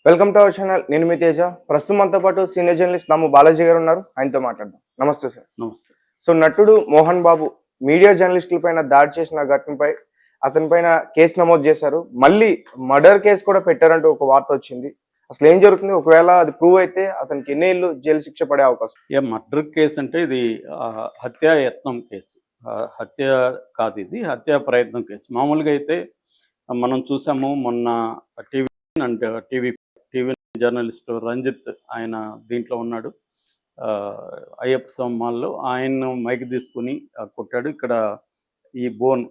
Welcome to our channel. నేను మీ తేజ. ప్రస్తుతం మనతో పాటు సీనియర్ జర్నలిస్ట్ నాము బాలాజీ గారు ఉన్నారు. ఆయనతో మాట్లాడదాం. నమస్తే సార్. నమస్తే. సో నటుడు మోహన్ బాబు మీడియా జర్నలిస్టుల పైన దాడి చేసిన ఘటనపై అతని పైన కేసు నమోదు చేశారు. మళ్ళీ మర్డర్ కేసు కూడా పెట్టారంటూ ఒక వార్త వచ్చింది. అసలు ఏం జరుగుతుంది? ఒకవేళ అది ప్రూవ్ అయితే అతనికి ఎన్ని ఏళ్ళు జైలు శిక్ష పడే అవకాశం? మర్డర్ కేసు అంటే ఇది హత్యా యత్నం కేసు. హత్య కాదు, ఇది హత్యా ప్రయత్నం కేసు. మామూలుగా అయితే మనం చూసాము మొన్న టీవీ జర్నలిస్ట్ రంజిత్, ఆయన దీంట్లో ఉన్నాడు. అయ్యప్ప స్వామాల్లో ఆయన మైక్ తీసుకుని కొట్టాడు. ఇక్కడ ఈ బోన్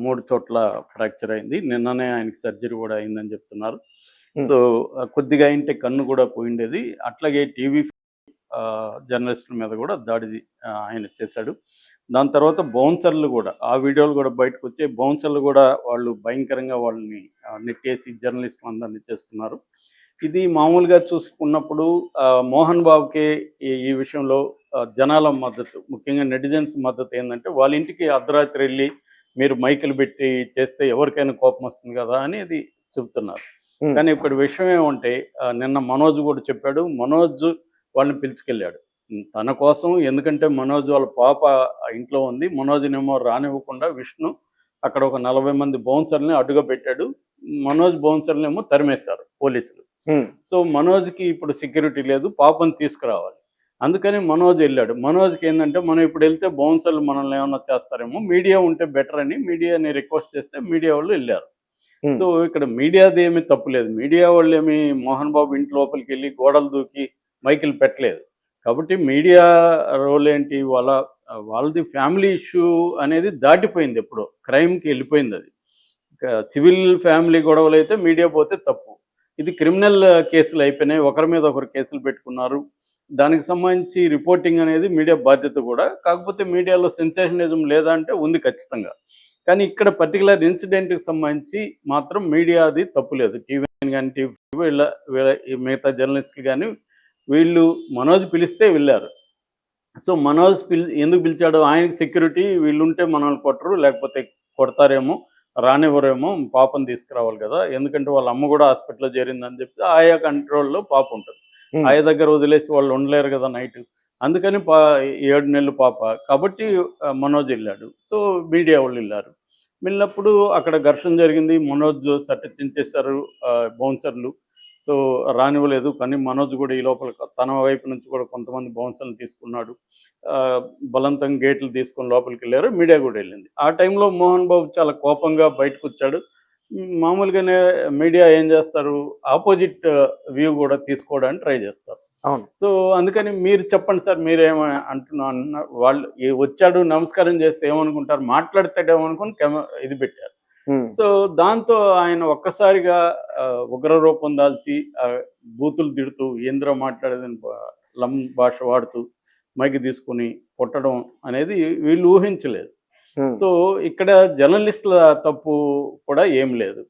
3 చోట్ల ఫ్రాక్చర్ అయింది. నిన్ననే ఆయనకి సర్జరీ కూడా అయిందని చెప్తున్నారు. సో కొద్దిగా అయింటే కన్ను కూడా పోయిండేది. అట్లాగే టీవీ జర్నలిస్టుల మీద కూడా దాడి ఆయన చేశాడు. దాని తర్వాత బౌన్సర్లు కూడా, ఆ వీడియోలు కూడా బయటకు వచ్చే బౌన్సర్లు కూడా వాళ్ళు భయంకరంగా వాళ్ళని నెట్టేసి జర్నలిస్టులు అందరినీ చేస్తున్నారు. ఇది మామూలుగా చూసుకున్నప్పుడు మోహన్ బాబుకి ఈ విషయంలో జనాల మద్దతు, ముఖ్యంగా నెటిజన్స్ మద్దతు ఏంటంటే, వాళ్ళ ఇంటికి అర్ధరాత్రి వెళ్ళి మీరు మైకులు పెట్టి చేస్తే ఎవరికైనా కోపం వస్తుంది కదా అని అది చెబుతున్నారు. కానీ ఇక్కడ విషయం ఏమంటే, నిన్న మనోజ్ కూడా చెప్పాడు. మనోజ్ వాళ్ళని పిలుచుకెళ్ళాడు తన కోసం. ఎందుకంటే మనోజ్ వాళ్ళ పాప ఇంట్లో ఉంది. మనోజ్నేమో రానివ్వకుండా విష్ణు అక్కడ ఒక 40 మంది బౌన్సర్ని అడ్డుగా పెట్టాడు. మనోజ్ బౌన్సర్నేమో తరిమేశారు పోలీసులు. సో మనోజ్కి ఇప్పుడు సెక్యూరిటీ లేదు, పాపని తీసుకురావాలి. అందుకని మనోజ్ వెళ్ళాడు. మనోజ్కి ఏంటంటే, మనం ఇప్పుడు వెళ్తే బౌన్సర్లు మనల్ని ఏమన్నా చేస్తారేమో, మీడియా ఉంటే బెటర్ అని మీడియాని రిక్వెస్ట్ చేస్తే మీడియా వాళ్ళు వెళ్ళారు. సో ఇక్కడ మీడియాది ఏమీ తప్పులేదు. మీడియా వాళ్ళు ఏమి మోహన్ బాబు ఇంటి లోపలికి వెళ్ళి గోడలు దూకి మైకులు పెట్టలేదు. కాబట్టి మీడియా రోల్ ఏంటి, వాళ్ళది ఫ్యామిలీ ఇష్యూ అనేది దాటిపోయింది, ఎప్పుడో క్రైమ్కి వెళ్ళిపోయింది. అది సివిల్ ఫ్యామిలీ గొడవలు అయితే మీడియా పోతే తప్పు. ఇది క్రిమినల్ కేసులు అయిపోయినాయి. ఒకరి మీద ఒకరు కేసులు పెట్టుకున్నారు. దానికి సంబంధించి రిపోర్టింగ్ అనేది మీడియా బాధ్యత కూడా. కాకపోతే మీడియాలో సెన్సేషనిజం లేదా అంటే ఉంది ఖచ్చితంగా. కానీ ఇక్కడ పర్టికులర్ ఇన్సిడెంట్కి సంబంధించి మాత్రం మీడియాది తప్పు లేదు. టీవీ కానీ వీళ్ళ మిగతా జర్నలిస్టులు కానీ వీళ్ళు మనోజ్ పిలిస్తే వెళ్ళారు. సో మనోజ్ ఎందుకు పిలిచాడు? ఆయనకి సెక్యూరిటీ, వీళ్ళుంటే మనల్ని కొట్టరు, లేకపోతే కొడతారేమో, రానివ్వరేమో, పాపను తీసుకురావాలి కదా. ఎందుకంటే వాళ్ళ అమ్మ కూడా హాస్పిటల్లో చేరిందని చెప్తే ఆయా కంట్రోల్లో పాప ఉంటుంది. ఆయా దగ్గర వదిలేసి వాళ్ళు ఉండలేరు కదా నైట్. అందుకని 7 నెలలు పాప కాబట్టి మనోజ్ వెళ్ళాడు. సో మీడియా వాళ్ళు వెళ్ళారు. వెళ్ళినప్పుడు అక్కడ ఘర్షణ జరిగింది. మనోజ్ సట్టించేశారు బౌన్సర్లు. సో రానివ్వలేదు. కానీ మనోజ్ కూడా ఈ లోపల తన వైపు నుంచి కూడా కొంతమంది బౌన్సర్లు తీసుకున్నాడు. బలవంతంగా గేట్లు తీసుకొని లోపలికి వెళ్ళారు. మీడియా కూడా వెళ్ళింది. ఆ టైంలో మోహన్ బాబు చాలా కోపంగా బయటకు వచ్చాడు. మామూలుగానే మీడియా ఏం చేస్తారు, ఆపోజిట్ వ్యూ కూడా తీసుకోవడానికి ట్రై చేస్తారు. అవును. సో అందుకని మీరు చెప్పండి సార్, మీరేమో వాళ్ళు వచ్చాడు నమస్కారం చేస్తే ఏమనుకుంటారు, మాట్లాడతాడేమనుకుని ఇది పెట్టారు. సో దాంతో ఆయన ఒక్కసారిగా ఉగ్ర రూపం దాల్చి బూతులు తిడుతూ, ఏంద్ర మాట్లాడేదని లం భాష వాడుతూ మైకి తీసుకుని కొట్టడం అనేది వీళ్ళు ఊహించలేదు. సో ఇక్కడ జర్నలిస్టుల తప్పు కూడా ఏం లేదు.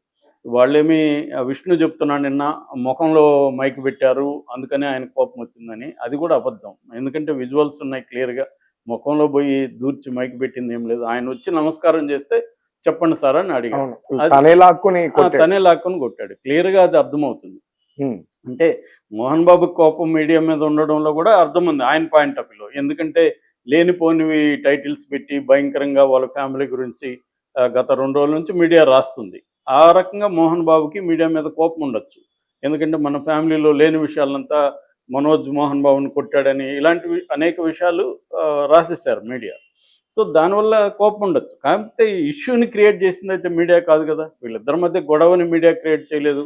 వాళ్ళేమి విష్ణు చెప్తున్నాడు నిన్న ముఖంలో మైక్ పెట్టారు అందుకని ఆయన కోపం వచ్చిందని, అది కూడా అబద్ధం. ఎందుకంటే విజువల్స్ ఉన్నాయి క్లియర్గా. ముఖంలో పోయి దూర్చి మైక్ పెట్టింది ఏం లేదు. ఆయన వచ్చి నమస్కారం చేస్తే చెప్పండి సార్ అని అడిగాడు. తనే లాక్కుని కొట్టాడు. క్లియర్గా అది అర్థమవుతుంది. అంటే మోహన్ బాబు కోపం మీడియా మీద ఉండడంలో కూడా అర్థం ఉంది ఆయన పాయింట్ ఆఫ్ వ్యూలో. ఎందుకంటే లేనిపోనివి టైటిల్స్ పెట్టి భయంకరంగా వాళ్ళ ఫ్యామిలీ గురించి గత 2 రోజుల నుంచి మీడియా రాస్తుంది. ఆ రకంగా మోహన్ బాబుకి మీడియా మీద కోపం ఉండొచ్చు. ఎందుకంటే మన ఫ్యామిలీలో లేని విషయాలంతా మనోజ్ మోహన్ బాబుని కొట్టాడని ఇలాంటివి అనేక విషయాలు రాసేసారు మీడియా. సో దానివల్ల కోపం ఉండొచ్చు. కాకపోతే ఇష్యూని క్రియేట్ చేసింది అయితే మీడియా కాదు కదా. వీళ్ళిద్దరి మధ్య గొడవని మీడియా క్రియేట్ చేయలేదు.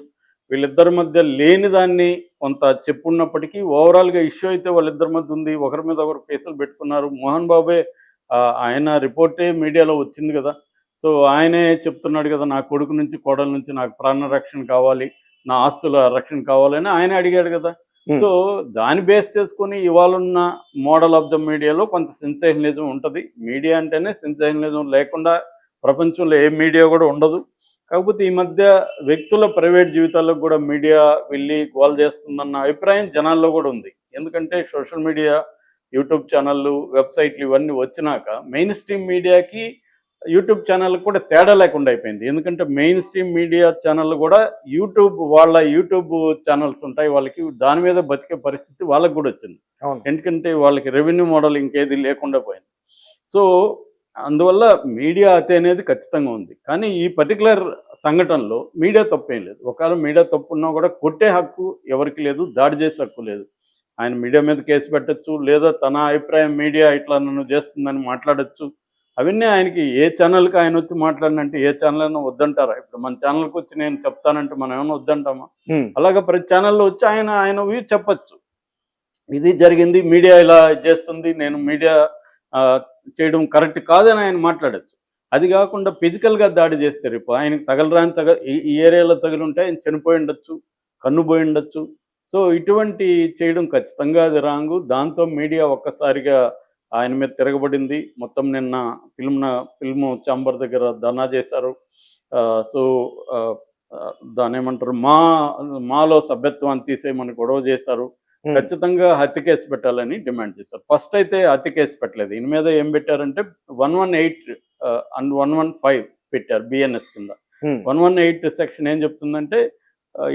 వీళ్ళిద్దరి మధ్య లేని దాన్ని కొంత చెప్పున్నప్పటికీ ఓవరాల్గా ఇష్యూ అయితే వాళ్ళిద్దరి మధ్య ఉంది. ఒకరి మీద ఒకరు కేసులు పెట్టుకున్నారు. మోహన్ బాబే ఆయన రిపోర్టే మీడియాలో వచ్చింది కదా. సో ఆయనే చెప్తున్నాడు కదా, నా కొడుకు నుంచి కోడల నుంచి నాకు ప్రాణ రక్షణ కావాలి, నా ఆస్తుల రక్షణ కావాలని ఆయనే అడిగాడు కదా. సో దాన్ని బేస్ చేసుకుని ఇవాళ ఉన్న మోడల్ ఆఫ్ ద మీడియాలో కొంత సెన్సేషనలిజం ఉంటుంది. మీడియా అంటేనే సెన్సేషనలిజం లేకుండా ప్రపంచంలో ఏ మీడియా కూడా ఉండదు. కాకపోతే ఈ మధ్య వ్యక్తుల ప్రైవేట్ జీవితాల్లో కూడా మీడియా వెళ్ళి గోల్ చేస్తుందన్న అభిప్రాయం జనాల్లో కూడా ఉంది. ఎందుకంటే సోషల్ మీడియా, యూట్యూబ్ ఛానళ్ళు, వెబ్సైట్లు ఇవన్నీ వచ్చినాక మెయిన్ స్ట్రీమ్ మీడియాకి యూట్యూబ్ ఛానల్ కూడా తేడా లేకుండా అయిపోయింది. ఎందుకంటే మెయిన్ స్ట్రీమ్ మీడియా ఛానల్ కూడా వాళ్ళ యూట్యూబ్ ఛానల్స్ ఉంటాయి వాళ్ళకి, దాని మీద బతికే పరిస్థితి వాళ్ళకి కూడా వచ్చింది. అవును. ఎందుకంటే వాళ్ళకి రెవెన్యూ మోడల్ ఇంకేది లేకుండా పోయింది. సో అందువల్ల మీడియా అతి అనేది ఖచ్చితంగా ఉంది. కానీ ఈ పర్టికులర్ సంఘటనలో మీడియా తప్పేం లేదు. ఒకవేళ మీడియా తప్పున్నా కూడా కొట్టే హక్కు ఎవరికి లేదు, దాడి చేసే హక్కు లేదు. ఆయన మీడియా మీద కేసు పెట్టచ్చు, లేదా తన అభిప్రాయం మీడియా ఇట్లా నన్ను చేస్తుందని మాట్లాడచ్చు. అవన్నీ ఆయనకి ఏ ఛానల్కి ఆయన వచ్చి మాట్లాడినంటే ఏ ఛానల్ అయినా వద్దంటారా? ఇప్పుడు మన ఛానల్కి వచ్చి నేను చెప్తానంటే మనం ఏమైనా వద్దంటామా? అలాగా ప్రతి ఛానల్లో వచ్చి ఆయన వ్యూ చెప్పచ్చు. ఇది జరిగింది, మీడియా ఇలా చేస్తుంది, నేను మీడియా చేయడం కరెక్ట్ కాదని ఆయన మాట్లాడచ్చు. అది కాకుండా ఫిజికల్గా దాడి చేస్తే రేపు ఆయనకు తగలరాని ఈ ఏరియాలో తగిలి ఉంటే ఆయన చనిపోయి ఉండొచ్చు, కన్ను పోయి ఉండొచ్చు. సో ఇటువంటి చేయడం ఖచ్చితంగా అది రాంగు. దాంతో మీడియా ఒక్కసారిగా ఆయన మీద తిరగబడింది. మొత్తం నిన్న ఫిల్మ్ ఛాంబర్ దగ్గర ధర్నా చేశారు. సో దాన్ని ఏమంటారు, మాలో సభ్యత్వాన్ని తీసేయమని గొడవ చేశారు. ఖచ్చితంగా హత్య కేసు పెట్టాలని డిమాండ్ చేశారు. ఫస్ట్ అయితే హత్య కేసు పెట్టలేదు. దీని మీద ఏం పెట్టారంటే 118 అండ్ 115 పెట్టారు బిఎన్ఎస్ కింద. 118 సెక్షన్ ఏం చెప్తుందంటే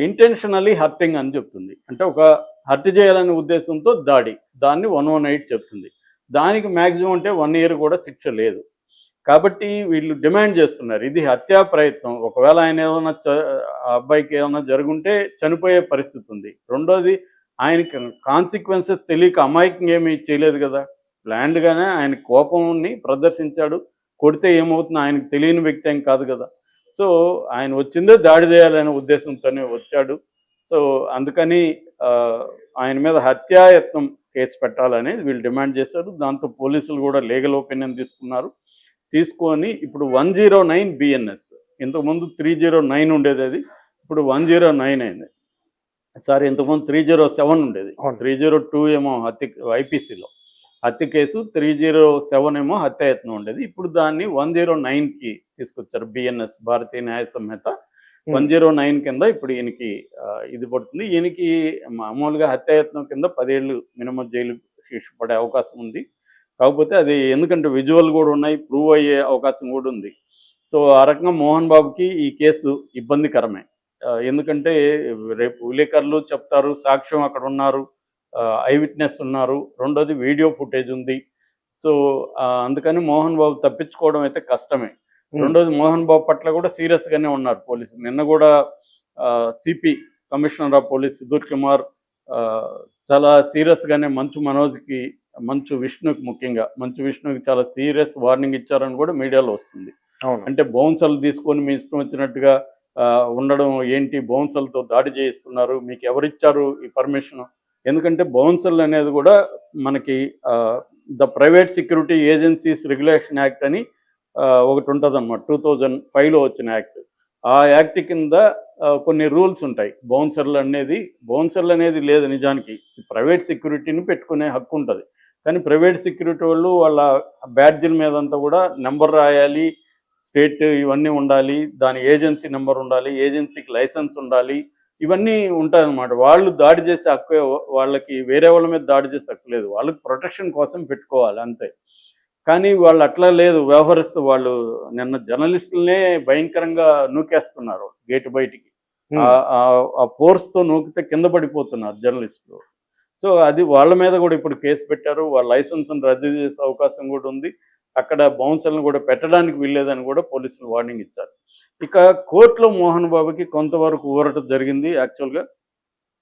ఇంటెన్షనలీ హర్టింగ్ అని చెప్తుంది. అంటే ఒక హత్య చేయాలనే ఉద్దేశంతో దాన్ని 118 చెప్తుంది. దానికి మ్యాక్సిమం అంటే 1 year కూడా శిక్ష లేదు. కాబట్టి వీళ్ళు డిమాండ్ చేస్తున్నారు, ఇది హత్యా ప్రయత్నం. ఒకవేళ ఆయన ఏమైనా అబ్బాయికి ఏమైనా జరుగుంటే చనిపోయే పరిస్థితి ఉంది. రెండోది ఆయనకి కాన్సిక్వెన్సెస్ తెలియక అమాయకంగా ఏమీ చేయలేదు కదా, ప్లాన్డ్గానే ఆయన కోపంని ప్రదర్శించాడు. కొడితే ఏమవుతుందో ఆయనకు తెలియని వ్యక్తి ఏం కాదు కదా. సో ఆయన వచ్చిందే దాడి చేయాలనే ఉద్దేశంతోనే వచ్చాడు. సో అందుకని ఆయన మీద హత్యాయత్నం కేసు పెట్టాలని వీళ్ళు డిమాండ్ చేశారు. దాంతో పోలీసులు కూడా లీగల్ ఒపీనియన్ తీసుకొని ఇప్పుడు 109 బిఎన్ఎస్, ఇంతకుముందు 309 ఉండేది, అది ఇప్పుడు 109 అయింది. సారీ, ఇంతకుముందు 307 ఉండేది. 302 ఏమో ఐపీసీలో హత్య కేసు, 307 ఏమో హత్యాయత్నం ఉండేది. ఇప్పుడు దాన్ని 109కి తీసుకొచ్చారు. బిఎన్ఎస్ భారతీయ న్యాయ సంహిత 109 కింద ఇప్పుడు ఈయనకి ఇది పడుతుంది. ఈయనకి మామూలుగా హత్యాయత్నం కింద 10 ఏళ్ళు మినిమం జైలు శిక్ష పడే అవకాశం ఉంది. కాకపోతే అది ఎందుకంటే విజువల్ కూడా ఉన్నాయి, ప్రూవ్ అయ్యే అవకాశం కూడా ఉంది. సో ఆ రకంగా మోహన్ బాబుకి ఈ కేసు ఇబ్బందికరమే. ఎందుకంటే రేపు విలేకరులు చెప్తారు, సాక్ష్యం అక్కడ ఉన్నారు, ఐ విట్నెస్ ఉన్నారు, రెండోది వీడియో ఫుటేజ్ ఉంది. సో అందుకని మోహన్ బాబు తప్పించుకోవడం అయితే కష్టమే. రెండోది మోహన్ బాబు పట్ల కూడా సీరియస్గానే ఉన్నారు పోలీసులు. నిన్న కూడా CP commissioner of police Sudheer Kumar చాలా సీరియస్గానే మంచు విష్ణుకి ముఖ్యంగా మంచు విష్ణుకి చాలా సీరియస్ వార్నింగ్ ఇచ్చారని కూడా మీడియాలో వస్తుంది. అంటే బౌన్సర్లు తీసుకొని మీ ఇష్టం వచ్చినట్టుగా ఉండడం ఏంటి, బౌన్సర్లతో దాడి చేయిస్తున్నారు, మీకు ఎవరిచ్చారు ఈ పర్మిషన్? ఎందుకంటే బౌన్సర్లు అనేది కూడా మనకి the private security agencies regulation act అని ఒకటి ఉంటుంది అన్నమాట, 2005లో వచ్చిన యాక్ట్. ఆ యాక్ట్ కింద కొన్ని రూల్స్ ఉంటాయి. బౌన్సర్లు అనేది లేదు నిజానికి, ప్రైవేట్ సెక్యూరిటీని పెట్టుకునే హక్కు ఉంటుంది. కానీ ప్రైవేట్ సెక్యూరిటీ వాళ్ళు వాళ్ళ బ్యాడ్జిల మీదంతా కూడా నెంబర్ రాయాలి, స్టేట్ ఇవన్నీ ఉండాలి, దాని ఏజెన్సీ నెంబర్ ఉండాలి, ఏజెన్సీకి లైసెన్స్ ఉండాలి, ఇవన్నీ ఉంటాయన్నమాట. వాళ్ళు దాడి చేసే హక్కు, వాళ్ళకి వేరే వాళ్ళ మీద దాడి చేసే హక్కు లేదు, వాళ్ళకి ప్రొటెక్షన్ కోసం పెట్టుకోవాలి అంతే. కానీ వాళ్ళు అట్లా లేదు వ్యవహరిస్తూ, వాళ్ళు నిన్న జర్నలిస్టులనే భయంకరంగా నూకేస్తున్నారు గేటు బయటికి. ఆ ఫోర్స్తో నూకితే కింద పడిపోతున్నారు జర్నలిస్టులు. సో అది వాళ్ళ మీద కూడా ఇప్పుడు కేసు పెట్టారు. వాళ్ళ లైసెన్స్ని రద్దు చేసే అవకాశం కూడా ఉంది. అక్కడ బౌన్సర్లను కూడా పెట్టడానికి వీల్లేదని కూడా పోలీసులు వార్నింగ్ ఇచ్చారు. ఇక కోర్టులో మోహన్ బాబుకి కొంతవరకు ఊరట జరిగింది. యాక్చువల్గా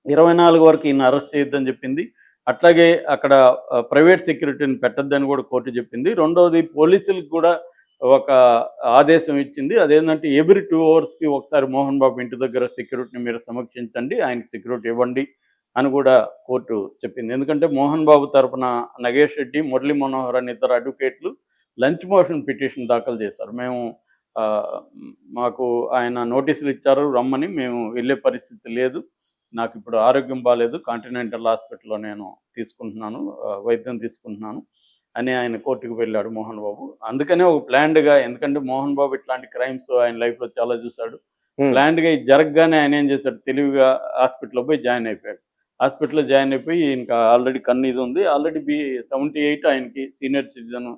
24 వరకు ఈయన అరెస్ట్ చేయొద్దని చెప్పింది. అట్లాగే అక్కడ ప్రైవేట్ సెక్యూరిటీని పెట్టద్దని కూడా కోర్టు చెప్పింది. రెండవది పోలీసులకు కూడా ఒక ఆదేశం ఇచ్చింది. అదేంటంటే ఎవ్రీ 2 అవర్స్కి ఒకసారి మోహన్ బాబు ఇంటి దగ్గర సెక్యూరిటీని మీరు సమీక్షించండి, ఆయనకి సెక్యూరిటీ ఇవ్వండి అని కూడా కోర్టు చెప్పింది. ఎందుకంటే మోహన్ బాబు తరఫున నగేష్ రెడ్డి, మురళీ మనోహర్ అని ఇద్దరు అడ్వకేట్లు లంచ్ మోషన్ పిటిషన్ దాఖలు చేశారు. మాకు ఆయన నోటీసులు ఇచ్చారు రమ్మని, మేము వెళ్ళే పరిస్థితి లేదు, నాకు ఇప్పుడు ఆరోగ్యం బాగాలేదు, కాంటినెంటల్ హాస్పిటల్లో నేను వైద్యం తీసుకుంటున్నాను అని ఆయన కోర్టుకు వెళ్ళాడు మోహన్ బాబు. అందుకనే ఒక ప్లాన్డ్గా, ఎందుకంటే మోహన్ బాబు ఇట్లాంటి క్రైమ్స్ ఆయన లైఫ్లో చాలా చూశాడు, ప్లాన్డ్గా ఇది జరగగానే ఆయన ఏం చేశాడు, తెలివిగా హాస్పిటల్లో పోయి జాయిన్ అయిపోయాడు. హాస్పిటల్లో జాయిన్ అయిపోయి ఇంకా ఆల్రెడీ కన్ను ఇది ఉంది, ఆల్రెడీ 78 ఆయనకి సీనియర్ సిటిజన్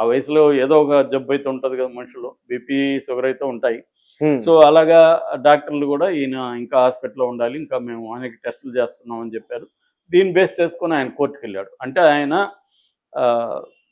ఆ వయసులో ఏదో ఒక జబ్బు అయితే ఉంటుంది కదా మనుషులు, బీపీ షుగర్ అయితే ఉంటాయి. ఉమ్, సో అలాగా డాక్టర్లు కూడా ఈయన ఇంకా హాస్పిటల్లో ఉండాలి, ఇంకా మేము ఆయనకి టెస్టులు చేస్తున్నాం అని చెప్పారు. దీన్ని బేస్ చేసుకొని ఆయన కోర్టుకు వెళ్ళాడు. అంటే ఆయన